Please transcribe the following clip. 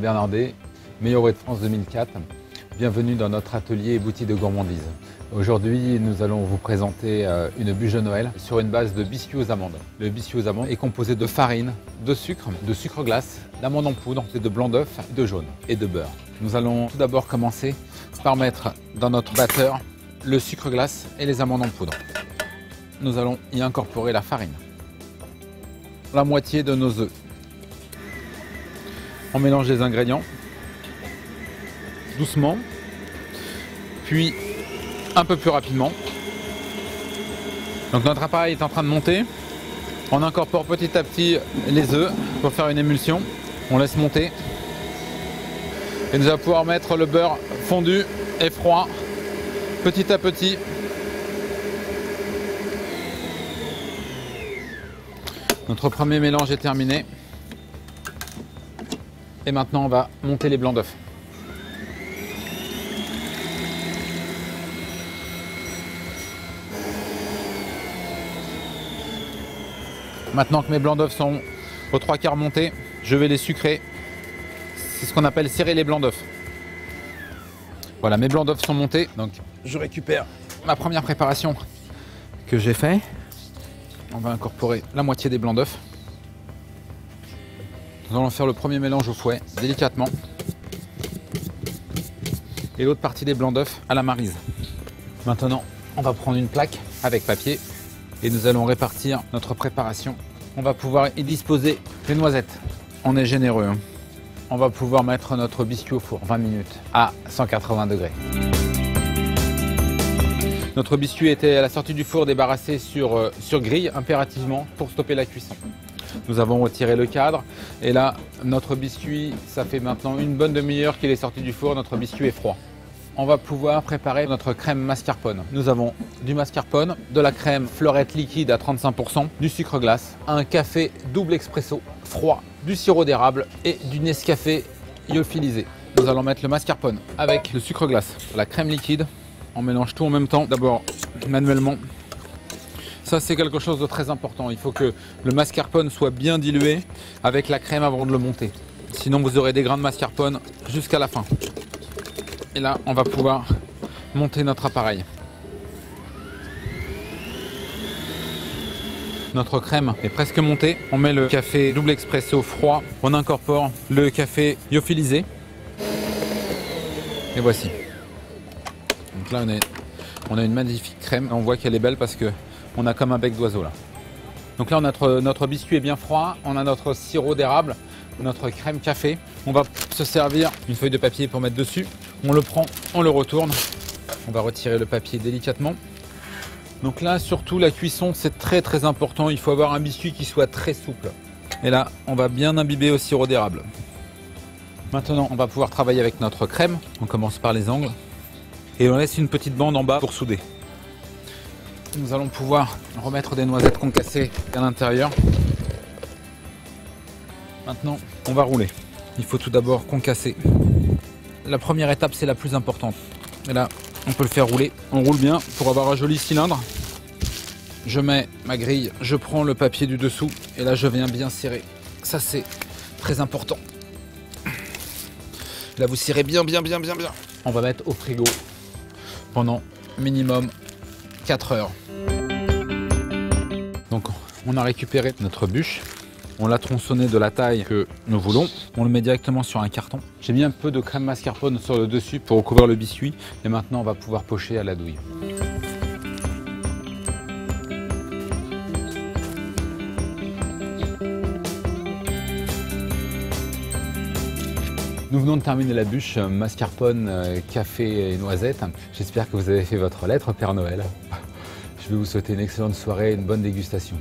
Bernardet, meilleur ouvrier de France 2004. Bienvenue dans notre atelier et boutique de gourmandise. Aujourd'hui, nous allons vous présenter une bûche de Noël sur une base de biscuits aux amandes. Le biscuit aux amandes est composé de farine, de sucre glace, d'amandes en poudre, de blanc d'œuf, de jaune et de beurre. Nous allons tout d'abord commencer par mettre dans notre batteur le sucre glace et les amandes en poudre. Nous allons y incorporer la farine, la moitié de nos œufs. On mélange les ingrédients doucement, puis un peu plus rapidement. Donc notre appareil est en train de monter. On incorpore petit à petit les œufs pour faire une émulsion. On laisse monter. Et nous allons pouvoir mettre le beurre fondu et froid petit à petit. Notre premier mélange est terminé. Et maintenant on va monter les blancs d'œufs. Maintenant que mes blancs d'œufs sont aux 3/4 montés, je vais les sucrer. C'est ce qu'on appelle serrer les blancs d'œufs. Voilà, mes blancs d'œufs sont montés. Donc je récupère ma première préparation que j'ai fait. On va incorporer la moitié des blancs d'œufs. Nous allons faire le premier mélange au fouet, délicatement. Et l'autre partie des blancs d'œufs à la maryse. Maintenant, on va prendre une plaque avec papier et nous allons répartir notre préparation. On va pouvoir y disposer les noisettes. On est généreux. On va pouvoir mettre notre biscuit au four 20 minutes à 180 degrés. Notre biscuit était à la sortie du four débarrassé sur grille impérativement pour stopper la cuisson. Nous avons retiré le cadre et là notre biscuit, ça fait maintenant une bonne demi-heure qu'il est sorti du four, notre biscuit est froid. On va pouvoir préparer notre crème mascarpone. Nous avons du mascarpone, de la crème fleurette liquide à 35%, du sucre glace, un café double expresso froid, du sirop d'érable et du Nescafé lyophilisé. Nous allons mettre le mascarpone avec le sucre glace, la crème liquide. On mélange tout en même temps, d'abord manuellement. Ça c'est quelque chose de très important. Il faut que le mascarpone soit bien dilué avec la crème avant de le monter. Sinon vous aurez des grains de mascarpone jusqu'à la fin. Et là, on va pouvoir monter notre appareil. Notre crème est presque montée. On met le café double expresso froid. On incorpore le café lyophilisé. Et voici. Donc là, on a une magnifique crème. On voit qu'elle est belle parce qu'on a comme un bec d'oiseau là. Donc là, notre biscuit est bien froid. On a notre sirop d'érable, notre crème café. On va se servir une feuille de papier pour mettre dessus. On le prend, on le retourne. On va retirer le papier délicatement. Donc là, surtout la cuisson, c'est très important. Il faut avoir un biscuit qui soit très souple. Et là, on va bien imbiber au sirop d'érable. Maintenant, on va pouvoir travailler avec notre crème. On commence par les angles. Et on laisse une petite bande en bas pour souder. Nous allons pouvoir remettre des noisettes concassées à l'intérieur. Maintenant, on va rouler. Il faut tout d'abord concasser. La première étape, c'est la plus importante. Et là, on peut le faire rouler. On roule bien pour avoir un joli cylindre. Je mets ma grille, je prends le papier du dessous et là, je viens bien serrer. Ça, c'est très important. Là, vous serrez bien. On va mettre au frigo pendant minimum 4 heures. Donc, on a récupéré notre bûche. On l'a tronçonné de la taille que nous voulons. On le met directement sur un carton. J'ai mis un peu de crème mascarpone sur le dessus pour recouvrir le biscuit. Et maintenant, on va pouvoir pocher à la douille. Nous venons de terminer la bûche mascarpone, café et noisette. J'espère que vous avez fait votre lettre, Père Noël. Je vais vous souhaiter une excellente soirée et une bonne dégustation.